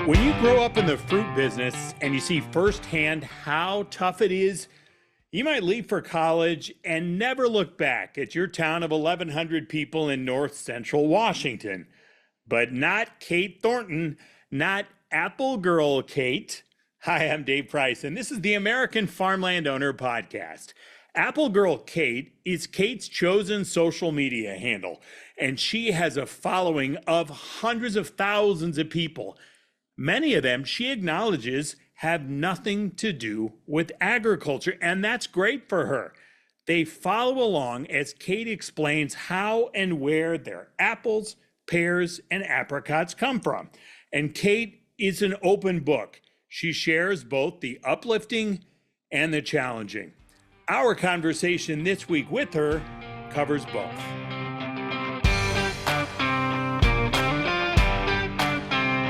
When you grow up in the fruit business and you see firsthand how tough it is, you might leave for college and never look back at your town of 1,100 people in north central Washington. But not Kate Thornton, not Applegirlkait. Hi, I'm Dave Price, and this is the American Farmland Owner Podcast. Applegirlkait is Kate's chosen social media handle, and she has a following of hundreds of thousands of people. Many of them, she acknowledges, have nothing to do with agriculture, and that's great for her. They follow along as Kate explains how and where their apples, pears, and apricots come from. And Kate is an open book. She shares both the uplifting and the challenging. Our conversation this week with her covers both.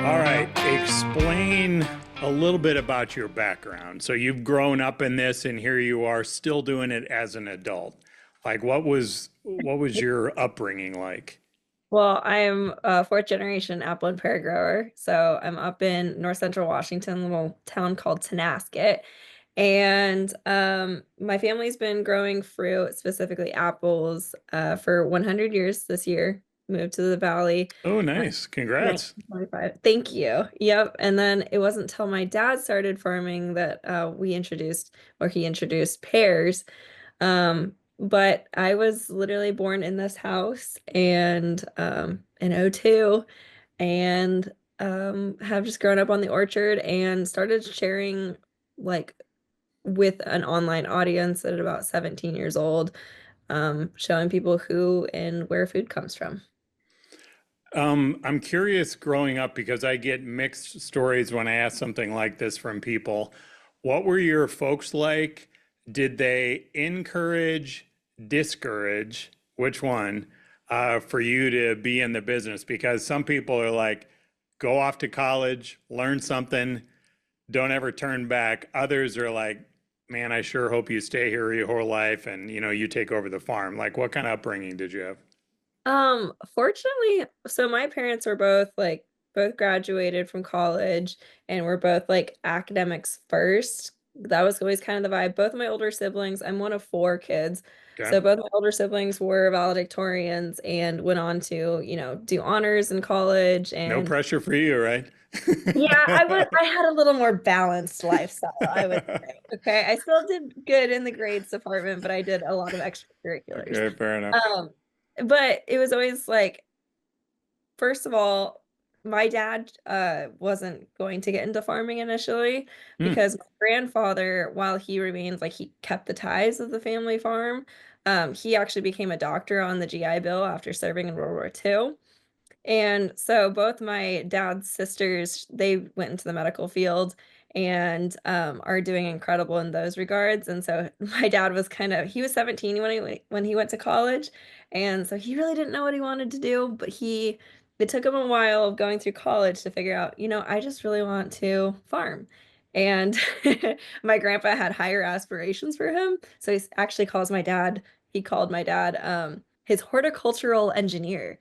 All right, explain a little bit about your background. So you've grown up in this and here you are still doing it as an adult. Like what was your upbringing like? Well, I'm a fourth generation apple and pear grower. So I'm up in north central Washington, a little town called Tenasket. And my family's been growing fruit, specifically apples, for 100 years this year. Moved to the valley. Oh, nice. Congrats. 1925. Thank you. Yep. And then it wasn't until my dad started farming that he introduced pears. But I was literally born in this house and in '02 and have just grown up on the orchard and started sharing like with an online audience at about 17 years old, showing people who and where food comes from. I'm curious growing up because I get mixed stories when I ask something like this from people. What were your folks like? Did they encourage, discourage, which one, for you to be in the business? Because some people are like, go off to college, learn something, don't ever turn back. Others are like, man, I sure hope you stay here your whole life and you take over the farm. Like what kind of upbringing did you have? Fortunately, so my parents were both graduated from college and were both like academics first. That was always kind of the vibe. Both of my older siblings, I'm one of four kids. Okay. So both my older siblings were valedictorians and went on to, do honors in college. No And pressure for you, right? yeah, I had a little more balanced lifestyle, I would say. Okay. I still did good in the grades department, but I did a lot of extracurriculars. Okay, fair enough. Um, but it was always like, first of all, my dad wasn't going to get into farming initially Hmm. because my grandfather, while he remained like he kept the ties of the family farm, he actually became a doctor on the GI Bill after serving in World War II. And so both my dad's sisters, they went into the medical field and are doing incredible in those regards. And so my dad was he was 17 when he went to college. And so he really didn't know what he wanted to do, but it took him a while of going through college to figure out, I just really want to farm. And my grandpa had higher aspirations for him. So he called my dad his horticultural engineer.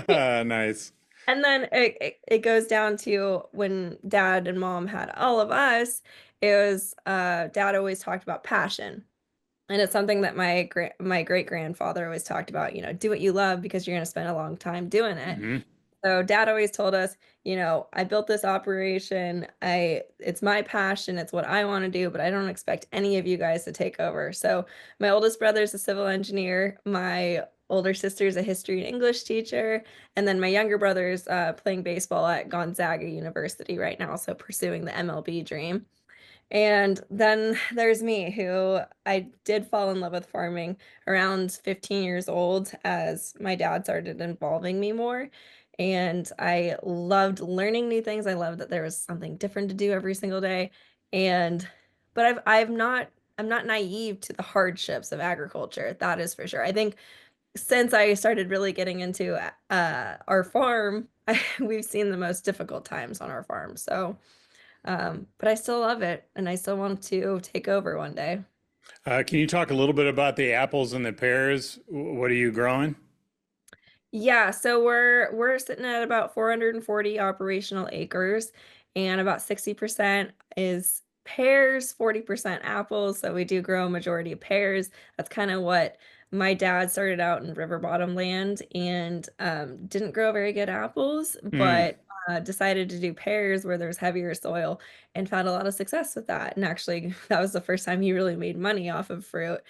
Nice. And then it goes down to when dad and mom had all of us, it was dad always talked about passion. And it's something that my great grandfather always talked about, do what you love because you're going to spend a long time doing it. Hmm. So dad always told us, I built this operation. It's my passion. It's what I want to do, but I don't expect any of you guys to take over. So my oldest brother's a civil engineer. My older sister's a history and English teacher. And then my younger brother's playing baseball at Gonzaga University right now. So pursuing the MLB dream. And then there's me, who I did fall in love with farming around 15 years old as my dad started involving me more. And I loved learning new things. I loved that there was something different to do every single day. And but I'm not naive to the hardships of agriculture. That is for sure. I think since I started really getting into our farm, we've seen the most difficult times on our farm. So but I still love it and I still want to take over one day. Can you talk a little bit about the apples and the pears? What are you growing? Yeah, so we're sitting at about 440 operational acres, and about 60% is pears, 40% apples. So we do grow a majority of pears. That's kind of what my dad started out in river bottom land and didn't grow very good apples, Mm, but decided to do pears where there's heavier soil and found a lot of success with that. And actually, that was the first time he really made money off of fruit.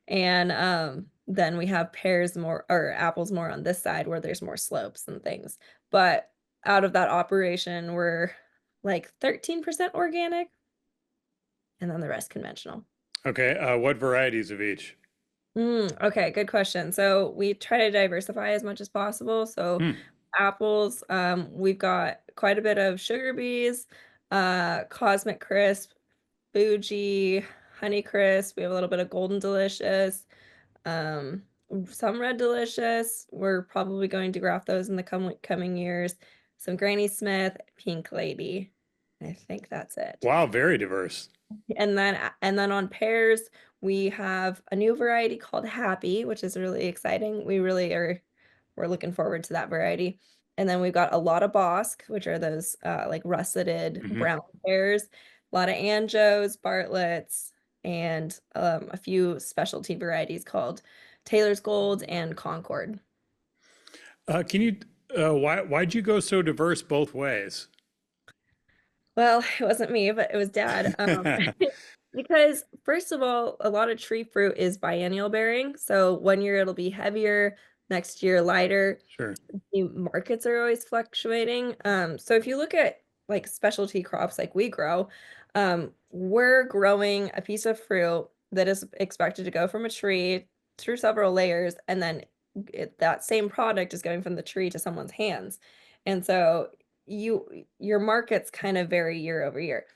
And then we have pears more or apples more on this side where there's more slopes and things. But out of that operation, we're like 13% organic and then the rest conventional. okay. What varieties of each? Okay, good question. So we try to diversify as much as possible. So Hmm. apples, we've got quite a bit of sugar bees, Cosmic Crisp, Fuji, Honey Crisp. We have a little bit of Golden Delicious. Um, some Red Delicious. We're probably going to graft those in the coming years. Some Granny Smith, Pink Lady. I think that's it. Wow, very diverse. And then on pears, we have a new variety called Happy, which is really exciting. We're looking forward to that variety. And then we've got a lot of Bosque, which are those like russeted Hmm. brown pears, a lot of Anjos, Bartlett's, and a few specialty varieties called Taylor's Gold and Concord. Can you, why'd you go so diverse both ways? Well, it wasn't me, but it was dad. Because first of all, a lot of tree fruit is biennial bearing. So one year it'll be heavier, next year lighter. Sure. The markets are always fluctuating. So if you look at like specialty crops like we grow, we're growing a piece of fruit that is expected to go from a tree through several layers, and then that same product is going from the tree to someone's hands. And so your markets kind of vary year over year.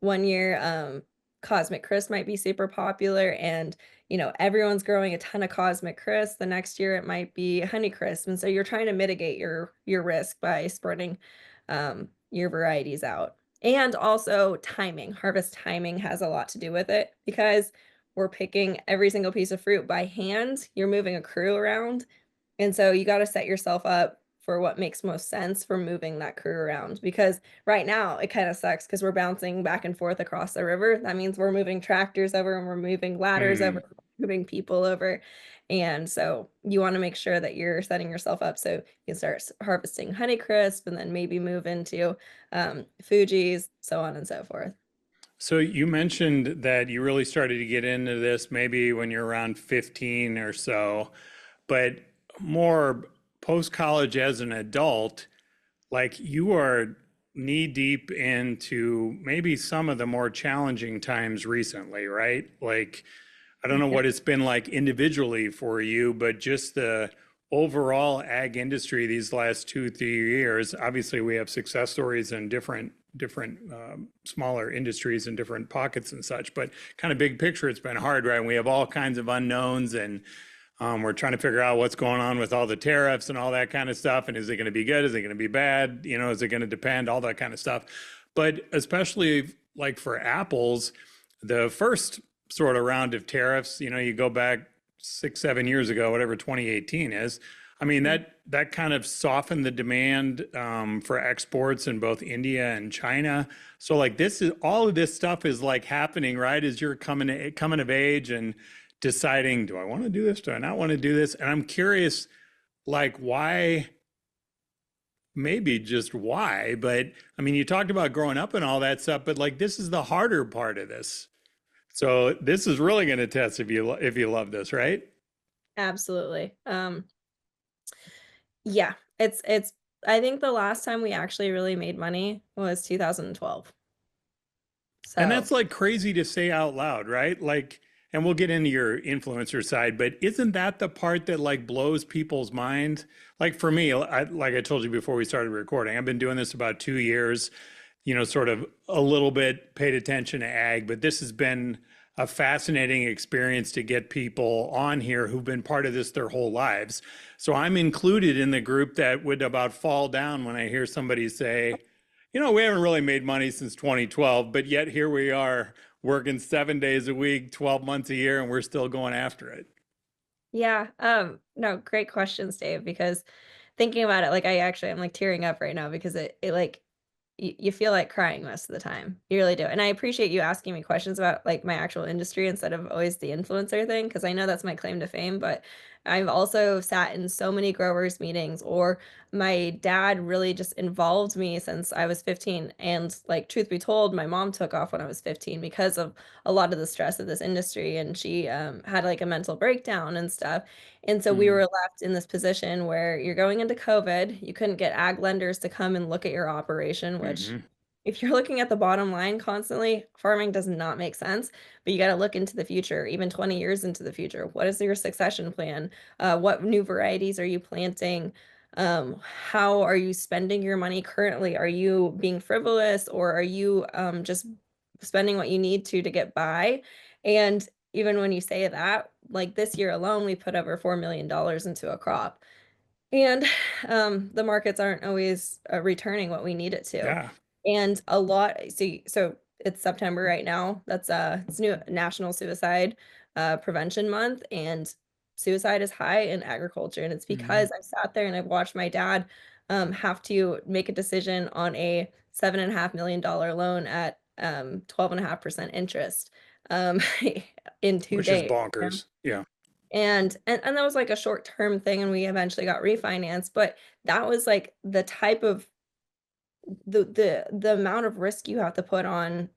One year, Cosmic Crisp might be super popular, and everyone's growing a ton of Cosmic Crisp. The next year it might be Honey Crisp, and so you're trying to mitigate your risk by spreading your varieties out. And also timing, harvest timing has a lot to do with it because we're picking every single piece of fruit by hand. You're moving a crew around, and so you got to set yourself up for what makes most sense for moving that crew around because right now it kind of sucks because we're bouncing back and forth across the river. That means we're moving tractors over and we're moving ladders over, Mm. moving people over. And so you want to make sure that you're setting yourself up so you can start harvesting Honeycrisp and then maybe move into Fuji's, so on and so forth. So you mentioned that you really started to get into this maybe when you're around 15 or so, but more post-college as an adult, like you are knee deep into maybe some of the more challenging times recently, right? Like, I don't know Yeah. what it's been like individually for you, but just the overall ag industry these last 2, 3 years. Obviously, we have success stories in different smaller industries and different pockets and such, but kind of big picture, it's been hard, right? And we have all kinds of unknowns, and we're trying to figure out what's going on with all the tariffs and all that kind of stuff. And is it going to be good? Is it going to be bad? Is it going to depend? All that kind of stuff. But especially like for apples, the first sort of round of tariffs, you go back 6, 7 years ago, whatever 2018 is. I mean, that kind of softened the demand for exports in both India and China. So like this is all of this stuff is like happening right as you're coming of age and deciding, do I want to do this? Do I not want to do this? And I'm curious, like why, maybe just why, but I mean, you talked about growing up and all that stuff, but like this is the harder part of this. So this is really going to test if you love this, right? Absolutely. Yeah, it's I think the last time we actually really made money was 2012. And So that's like crazy to say out loud, right? Like, and we'll get into your influencer side, but isn't that the part that like blows people's mind? Like for me, like I told you before we started recording, I've been doing this about 2 years, sort of a little bit paid attention to ag, but this has been a fascinating experience to get people on here who've been part of this their whole lives. So I'm included in the group that would about fall down when I hear somebody say, we haven't really made money since 2012, but yet here we are working 7 days a week, 12 months a year, and we're still going after it. Yeah, no, great questions, Dave, because thinking about it, like, I'm, like, tearing up right now because it, like, you feel like crying most of the time. You really do, and I appreciate you asking me questions about, like, my actual industry instead of always the influencer thing, because I know that's my claim to fame, but I've also sat in so many growers meetings, or my dad really just involved me since I was 15, and, like, truth be told, my mom took off when I was 15 because of a lot of the stress of this industry, and she, had, like, a mental breakdown and stuff, and so we Mm, were left in this position where you're going into COVID, you couldn't get ag lenders to come and look at your operation, which hmm if you're looking at the bottom line constantly, farming does not make sense, but you got to look into the future, even 20 years into the future. What is your succession plan? What new varieties are you planting? How are you spending your money currently? Are you being frivolous, or are you just spending what you need to get by? And even when you say that, like this year alone, we put over $4 million into a crop. And, the markets aren't always, returning what we need it to. Yeah. And a lot so it's September right now. It's new National Suicide, Prevention Month, and suicide is high in agriculture, and it's hmm because I sat there and I've watched my dad, have to make a decision on a $7.5 million loan at, 12.5% interest, um, in 2 Which is days. bonkers. Yeah. And that was, like, a short-term thing, and we eventually got refinanced, but that was, like, the type of the amount of risk you have to put on,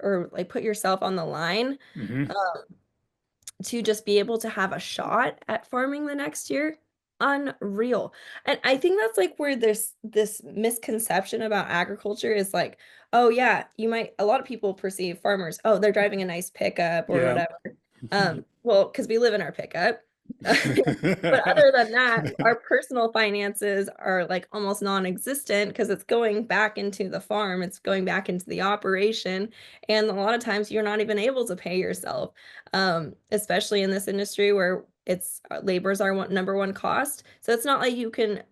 or, like, put yourself on the line, hmm uh, to just be able to have a shot at farming the next year, unreal. And I think that's, like, where there's this misconception about agriculture is like, "Oh, yeah, you might" a lot of people perceive farmers, "Oh, they're driving a nice pickup or Yeah. whatever." Well, because we live in our pickup. But other than that, our personal finances are, like, almost non-existent because it's going back into the farm, it's going back into the operation, and a lot of times you're not even able to pay yourself, especially in this industry where labor's our number one cost. So it's not like you can,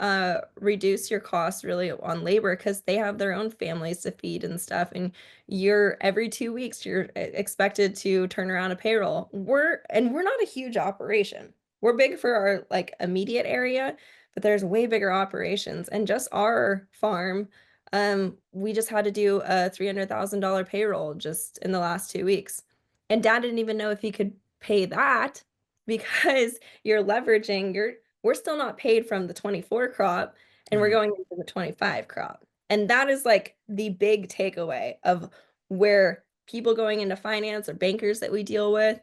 reduce your costs really on labor because they have their own families to feed and stuff, and you're every 2 weeks, you're expected to turn around a payroll. We're not a huge operation. We're big for our, like, immediate area, but there's way bigger operations, and just our farm, we just had to do a $300,000 payroll just in the last 2 weeks, and dad didn't even know if he could pay that because you're leveraging your we're still not paid from the '24 crop, and we're Yeah. going into the '25 crop, and that is, like, the big takeaway of where people going into finance or bankers that we deal with,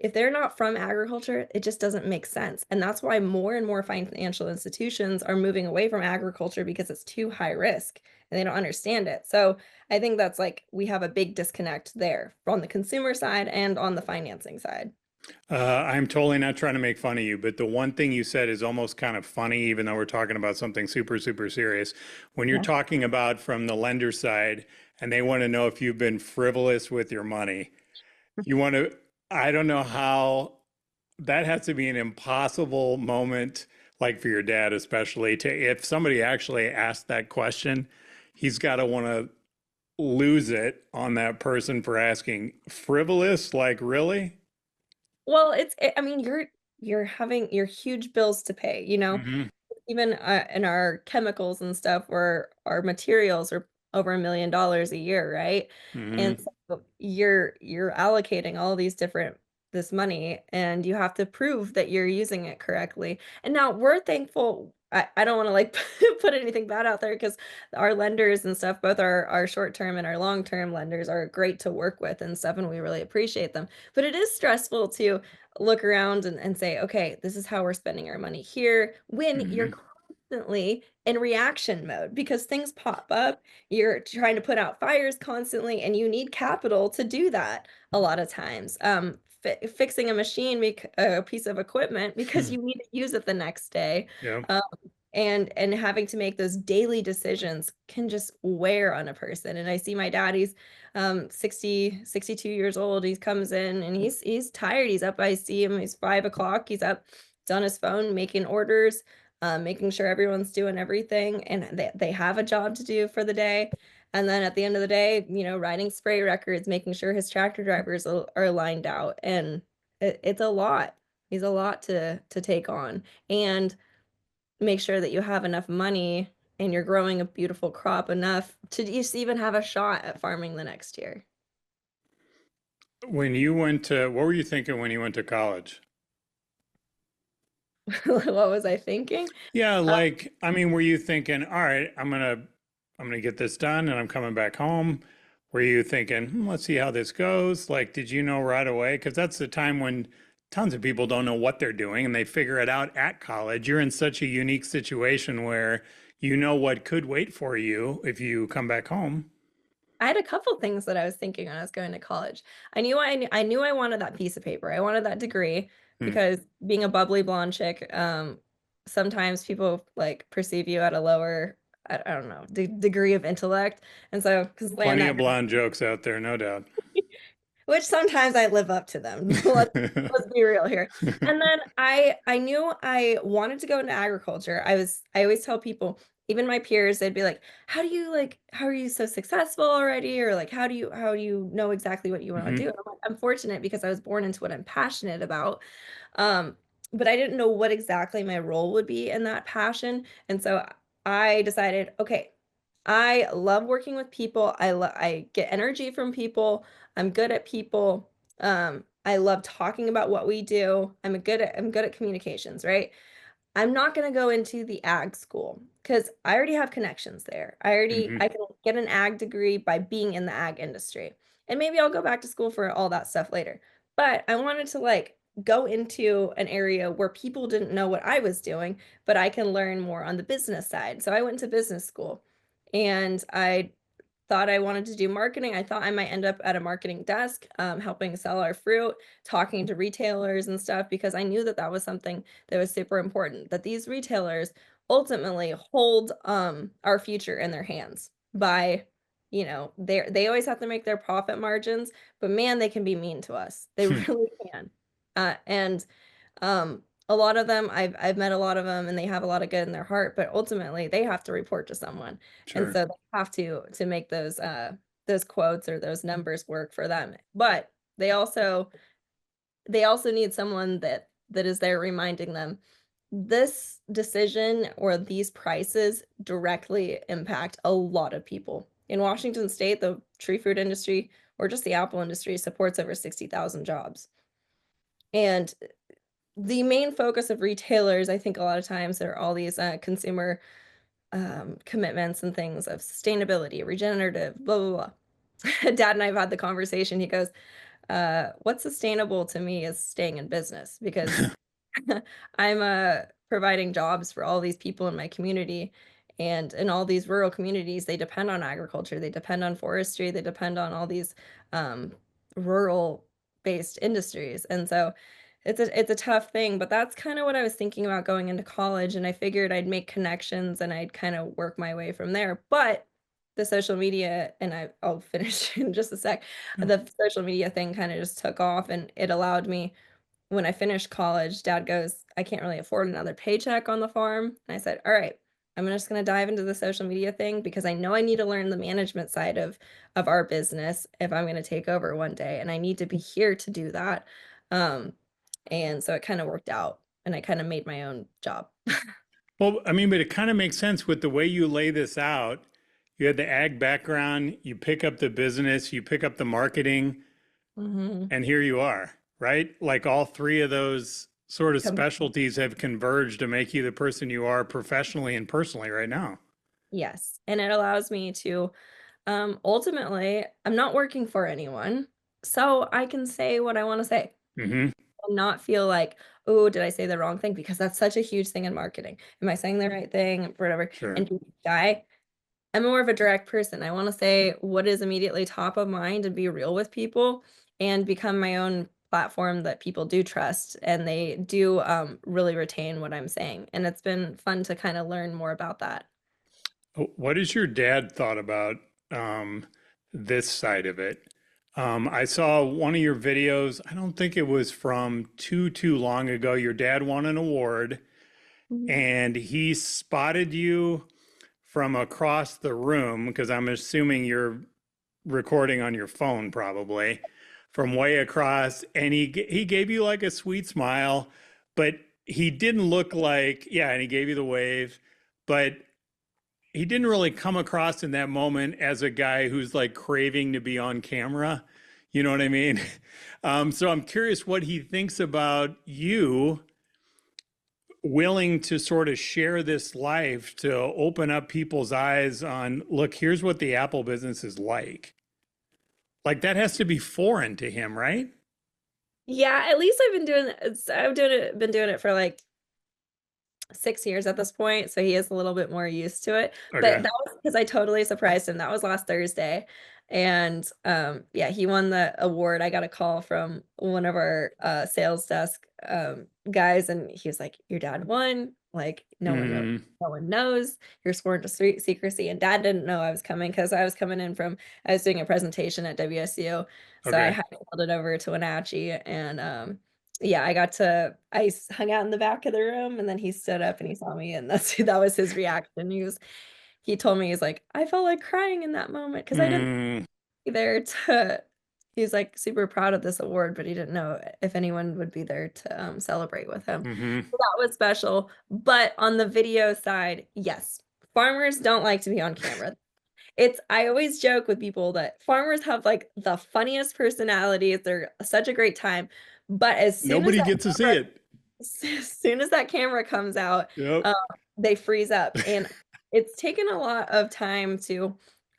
if they're not from agriculture, it just doesn't make sense, and that's why more and more financial institutions are moving away from agriculture because it's too high risk, and they don't understand it. So, I think that's, like, we have a big disconnect there on the consumer side and on the financing side. I'm totally not trying to make fun of you, but the one thing you said is almost kind of funny, even though we're talking about something super, super serious. When you're Yeah. talking about from the lender side and they want to know if you've been frivolous with your money, you want to, I don't know how that has to be an impossible moment, like for your dad, especially to, if somebody actually asked that question, he's got to want to lose it on that person for asking frivolous, like really? Well, I mean, you're having your huge bills to pay, hmm even, in our chemicals and stuff where our materials are over $1 million a year, right? And hmm so you're allocating all these different this money, and you have to prove that you're using it correctly. And now we're thankful. I don't want to, like, put anything bad out there because our lenders and stuff, both our short-term and our long-term lenders are great to work with and stuff, and we really appreciate them. But it is stressful to look around and say, okay, this is how we're spending our money here when you're hmm constantly in reaction mode because things pop up. You're trying to put out fires constantly, and you need capital to do that a lot of times. Fixing a machine, a piece of equipment because you need to use it the next day. Yeah. Um, and having to make those daily decisions can just wear on a person. And I see my dad, he's 62 years old. He comes in and he's tired. He's up. I see him. He's 5 o'clock. He's up. He's on his phone making orders, making sure everyone's doing everything, and they have a job to do for the day. And then at the end of the day, writing spray records, making sure his tractor drivers are lined out, and it's a lot. He's a lot to take on. And make sure that you have enough money and you're growing a beautiful crop enough to just even have a shot at farming the next year. When you went to, what were you thinking when you went to college? What was I thinking? Yeah, like, I mean, were you thinking, all right, I'm gonna get this done and I'm coming back home? Were you thinking, let's see how this goes? Like, did you know right away? Because that's the time when tons of people don't know what they're doing and they figure it out at college. You're in such a unique situation where you know what could wait for you if you come back home. I had a couple things that I was thinking when I was going to college. I knew I wanted that piece of paper. I wanted that degree Hmm. because being a bubbly blonde chick, sometimes people like perceive you at a lower, I don't know, degree of intellect. And so, because land Plenty that of blonde jokes out there, no doubt. which sometimes I live up to them. Let's be real here. And then I knew I wanted to go into agriculture. I always tell people, even my peers, they'd be like, how are you so successful already? Or like how do you know exactly what you want to Hmm. do? And I'm like, I'm fortunate because I was born into what I'm passionate about. Um, but I didn't know what exactly my role would be in that passion. And so I decided, okay, I love working with people. I get energy from people. I'm good at people. I love talking about what we do. I'm good at communications, right? I'm not going to go into the ag school because I already have connections there. Hmm. I can get an ag degree by being in the ag industry. And maybe I'll go back to school for all that stuff later. But I wanted to like go into an area where people didn't know what I was doing, but I can learn more on the business side. So I went to business school and I thought I wanted to do marketing. I thought I might end up at a marketing desk, helping sell our fruit, talking to retailers and stuff, because I knew that that was something that was super important, that these retailers ultimately hold our future in their hands by, they always have to make their profit margins, but man, they can be mean to us. They really can. And a lot of them, I've met a lot of them and they have a lot of good in their heart, but ultimately they have to report to someone. And Sure. so they have to make those quotes or those numbers work for them. But they also need someone that is there reminding them this decision or these prices directly impact a lot of people. In Washington state, the tree fruit industry or just the apple industry supports over 60,000 jobs. And the main focus of retailers, I think a lot of times there are all these consumer commitments and things of sustainability, regenerative, blah, blah, blah. Dad and I have had the conversation. He goes, what's sustainable to me is staying in business because I'm providing jobs for all these people in my community. And in all these rural communities, they depend on agriculture, they depend on forestry, they depend on all these um, rural based industries. And so it's a tough thing, but that's kind of what I was thinking about going into college. And I figured I'd make connections and I'd kind of work my way from there. But the social media, and I'll finish in just a sec, the social media thing kind of just took off and it allowed me when I finished college, dad goes, I can't really afford another paycheck on the farm. And I said, all right, I'm just going to dive into the social media thing because I know I need to learn the management side of our business if I'm going to take over one day. And I need to be here to do that. Um, and so it kind of worked out and I kind of made my own job. Well, I mean, but it kind of makes sense with the way you lay this out. You had the ag background, you pick up the business, you pick up the marketing, Hmm. and here you are, right? Like all three of those sort of Come, specialties have converged to make you the person you are professionally and personally right now. yes. And it allows me to ultimately, I'm not working for anyone. So I can say what I want to say. Hmm. And not feel like, oh, did I say the wrong thing? Because that's such a huge thing in marketing. Am I saying the right thing? Whatever. Sure. And to guy, I'm more of a direct person. I want to say what is immediately top of mind and be real with people and become my own platform that people do trust and they do really retain what I'm saying. And it's been fun to kind of learn more about that. What has your dad thought about um, this side of it? I saw one of your videos. I don't think it was from too long ago. Your dad won an award, Mhm. and he spotted you from across the room because I'm assuming you're recording on your phone probably. from way across, and he gave you like a sweet smile, but he didn't look like, yeah, and he gave you the wave, but he didn't really come across in that moment as a guy who's like craving to be on camera. You know what I mean? So I'm curious what he thinks about you willing to sort of share this life to open up people's eyes on, look, here's what the Apple business is like. Like that has to be foreign to him, right? Yeah, at least been doing it for like 6 years at this point, so he is a little bit more used to it. But Okay. that was because I totally surprised him. That was last Thursday. And yeah, he won the award. I got a call from one of our sales desk guys, and he was like, "Your dad won. Like, Mm, no one knows. You're sworn to secrecy." And dad didn't know I was coming because I was doing a presentation at WSU. So I okay. had called it over to Wenatchee, and yeah, hung out in the back of the room, and then he stood up and he saw me, and that was his reaction. He told me, he's like, I felt like crying in that moment because I didn't Mm, be there to, he's like super proud of this award, but he didn't know if anyone would be there to celebrate with him. hmm. So that was special. But on the video side, yes, farmers don't like to be on camera. I always joke with people that farmers have like the funniest personalities. They're such a great time. But Nobody gets to see it. as soon as that camera comes out, Yep. um, they freeze up. And it's taken a lot of time to,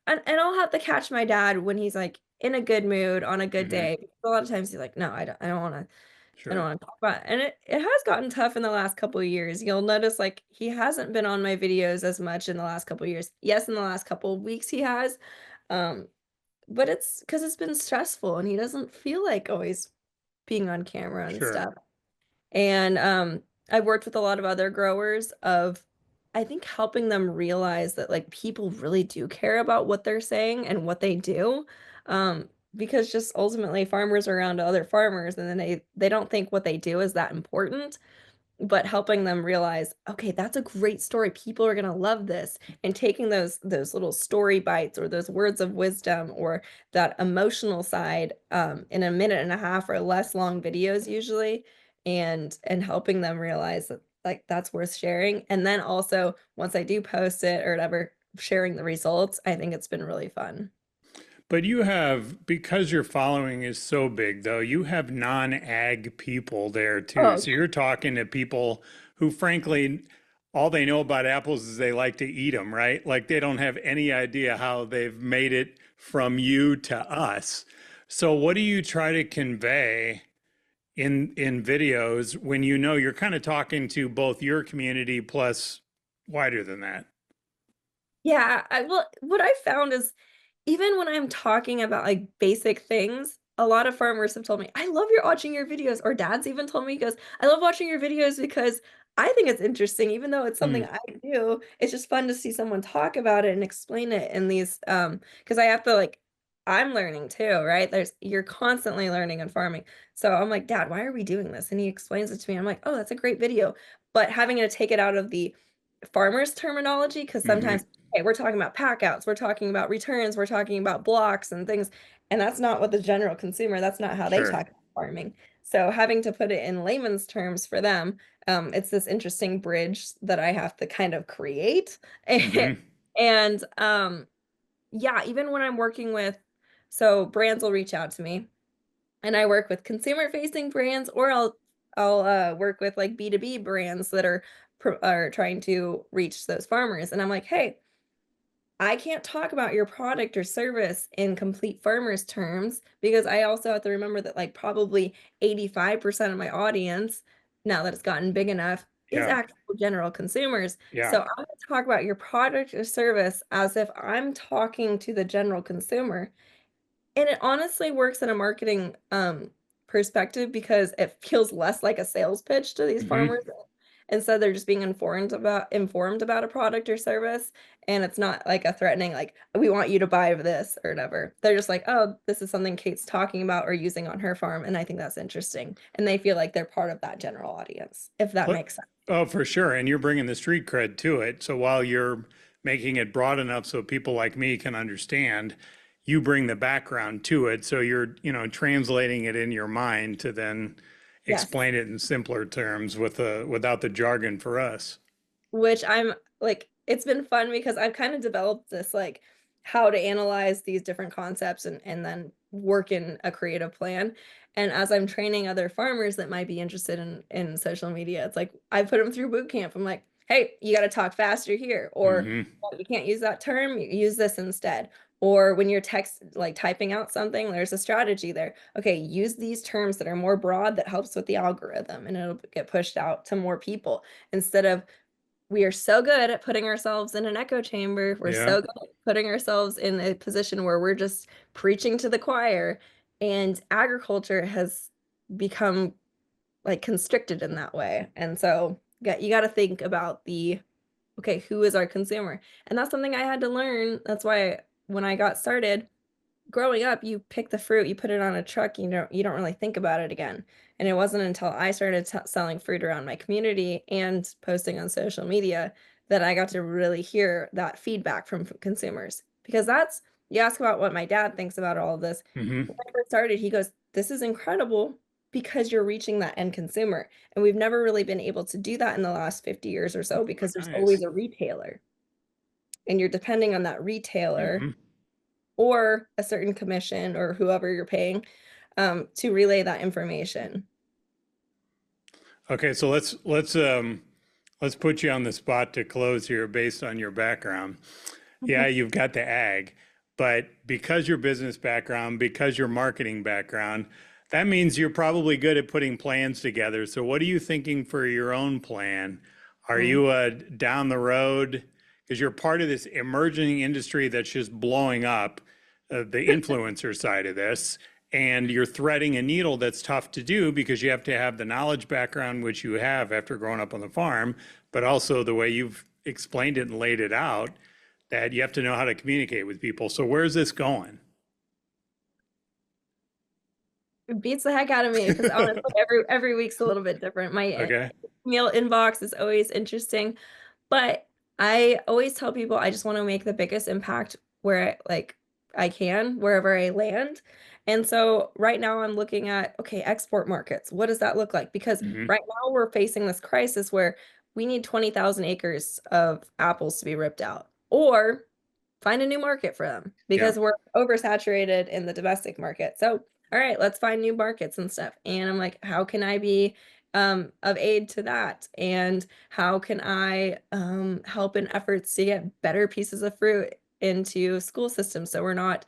and I'll have to catch my dad when he's like in a good mood on a good Hmm. day. A lot of times he's like, no, I don't Sure. want to talk about it. And it has gotten tough in the last couple of years. You'll notice like he hasn't been on my videos as much in the last couple of years. Yes, in the last couple of weeks he has. Um, but it's because it's been stressful and he doesn't feel like always being on camera and Sure. stuff. And I've worked with a lot of other growers of I think helping them realize that like people really do care about what they're saying and what they do. Because just ultimately farmers are around other farmers and then they don't think what they do is that important, but helping them realize, okay, that's a great story. People are going to love this. And taking those little story bites or those words of wisdom or that emotional side in a minute and a half or less long videos usually, and helping them realize that like that's worth sharing. And then also once I do post it or whatever, sharing the results, I think it's been really fun. But you have, because your following is so big, though, you have non-ag people there too. Oh, So you're talking to people who, frankly, all they know about apples is they like to eat them, right? Like they don't have any idea how they've made it from you to us. So what do you try to convey in videos when you know you're kind of talking to both your community plus wider than that? yeah. What I found is even when I'm talking about, like, basic things, a lot of farmers have told me, "I love your watching your videos," or dad's even told me, he goes, "I love watching your videos because I think it's interesting, even though it's something Hmm. I do, it's just fun to see someone talk about it and explain it in these, because I have to, like I'm learning too, right? You're constantly learning and farming. So I'm like, "Dad, why are we doing this?" And he explains it to me. I'm like, "Oh, that's a great video." But having to take it out of the farmer's terminology, because Hmm. sometimes hey, we're talking about packouts, we're talking about returns, we're talking about blocks and things, and that's not what the general consumer, that's not how they Sure. talk about farming. So having to put it in layman's terms for them, it's this interesting bridge that I have to kind of create. Hmm. And yeah, even when I'm working with, so brands will reach out to me, and I work with consumer facing brands, or I'll work with like B2B brands that are trying to reach those farmers. And I'm like, hey, I can't talk about your product or service in complete farmers terms because I also have to remember that like probably 85% of my audience, now that it's gotten big enough, is Yeah. actual general consumers. Yeah. So I'm going to talk about your product or service as if I'm talking to the general consumer. And it honestly works in a marketing perspective because it feels less like a sales pitch to these Hmm. farmers. Instead, they're just being informed about a product or service, and it's not like a threatening, like, we want you to buy this or whatever. They're just like, oh, this is something Kate's talking about or using on her farm, and I think that's interesting. And they feel like they're part of that general audience, if that makes sense. Oh, for sure. And you're bringing the street cred to it. So while you're making it broad enough so people like me can understand, you bring the background to it. So you're, translating it in your mind to then Yes. explain it in simpler terms without the jargon for us. Which I'm like, it's been fun because I've kind of developed this like how to analyze these different concepts and then work in a creative plan. And as I'm training other farmers that might be interested in social media, it's like I put them through boot camp. I'm like, hey, you got to talk faster here, or Hmm. "Oh, you can't use that term, you use this instead. Or when you're like typing out something, there's a strategy there. Okay, use these terms that are more broad that helps with the algorithm and it'll get pushed out to more people instead of we are so good at putting ourselves in an echo chamber. We're Yeah. so good at putting ourselves in a position where we're just preaching to the choir. And agriculture has become like constricted in that way. And so you got to think about okay, who is our consumer? And that's something I had to learn. That's why when I got started, growing up, you pick the fruit, you put it on a truck, you don't really think about it again. And it wasn't until I started selling fruit around my community and posting on social media that I got to really hear that feedback from consumers. Because you ask about what my dad thinks about all of this. Hmm. When I first started, he goes, "This is incredible because you're reaching that end consumer." And we've never really been able to do that in the last 50 years or so because there's always Nice. a retailer. And you're depending on that retailer Hmm. or a certain commission or whoever you're paying to relay that information. Okay, so let's put you on the spot to close here based on your background. Yeah, you've got the ag, but because your business background, because your marketing background, that means you're probably good at putting plans together. So what are you thinking for your own plan? Are Mm. you down the road? Because you're part of this emerging industry that's just blowing up, the influencer side of this, and you're threading a needle that's tough to do because you have to have the knowledge background, which you have after growing up on the farm, but also the way you've explained it and laid it out, that you have to know how to communicate with people. So where's this going? It beats the heck out of me because honestly, every week's a little bit different. My Okay. email inbox is always interesting, but I always tell people I just want to make the biggest impact where I can, wherever I land. And so right now I'm looking at, okay, export markets. What does that look like? Because Hmm. right now we're facing this crisis where we need 20,000 acres of apples to be ripped out, or find a new market for them Yeah. because we're oversaturated in the domestic market. So, all right, let's find new markets and stuff. And I'm like, how can I be of aid to that? And how can I help in efforts to get better pieces of fruit into school systems so we're not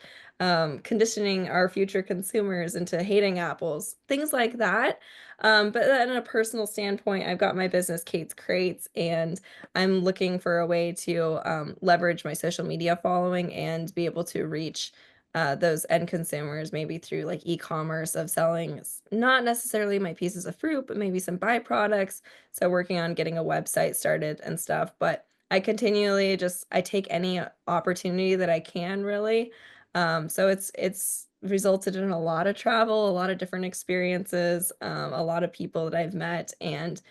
conditioning our future consumers into hating apples, things like that. But then on a personal standpoint, I've got my business, Kate's Crates, and I'm looking for a way to leverage my social media following and be able to reach those end consumers, maybe through like e-commerce of selling not necessarily my pieces of fruit, but maybe some byproducts. So working on getting a website started and stuff. But I continually I take any opportunity that I can really. So it's resulted in a lot of travel, a lot of different experiences, a lot of people that I've met, and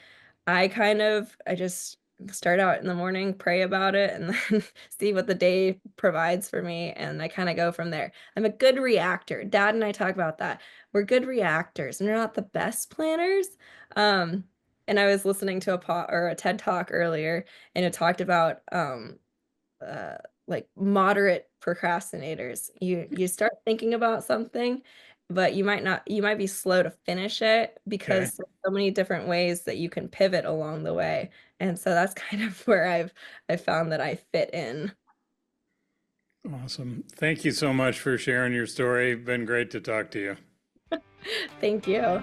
I just start out in the morning, pray about it, and then see what the day provides for me, and I kinda go from there. I'm a good reactor. Dad and I talk about that. We're good reactors, and we're not the best planners. Um, and I was listening to a TED Talk earlier, and it talked about, uh, like moderate procrastinators. You start thinking about something, but you might be slow to finish it Okay. because there's so many different ways that you can pivot along the way. And so that's kind of where I found that I fit in. Awesome. Thank you so much for sharing your story. Been great to talk to you. Thank you.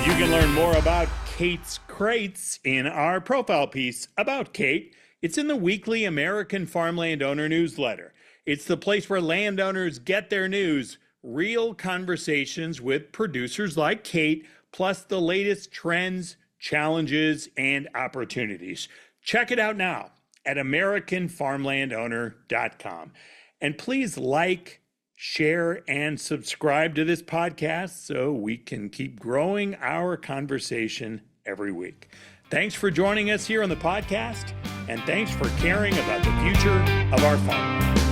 You can learn more about Kate's Crates in our profile piece about Kate. It's in the weekly American Farmland Owner newsletter. It's the place where landowners get their news, real conversations with producers like Kate, plus the latest trends, challenges, and opportunities. Check it out now at AmericanFarmlandOwner.com. And please like, share, and subscribe to this podcast so we can keep growing our conversation every week. Thanks for joining us here on the podcast. and thanks for caring about the future of our farmland.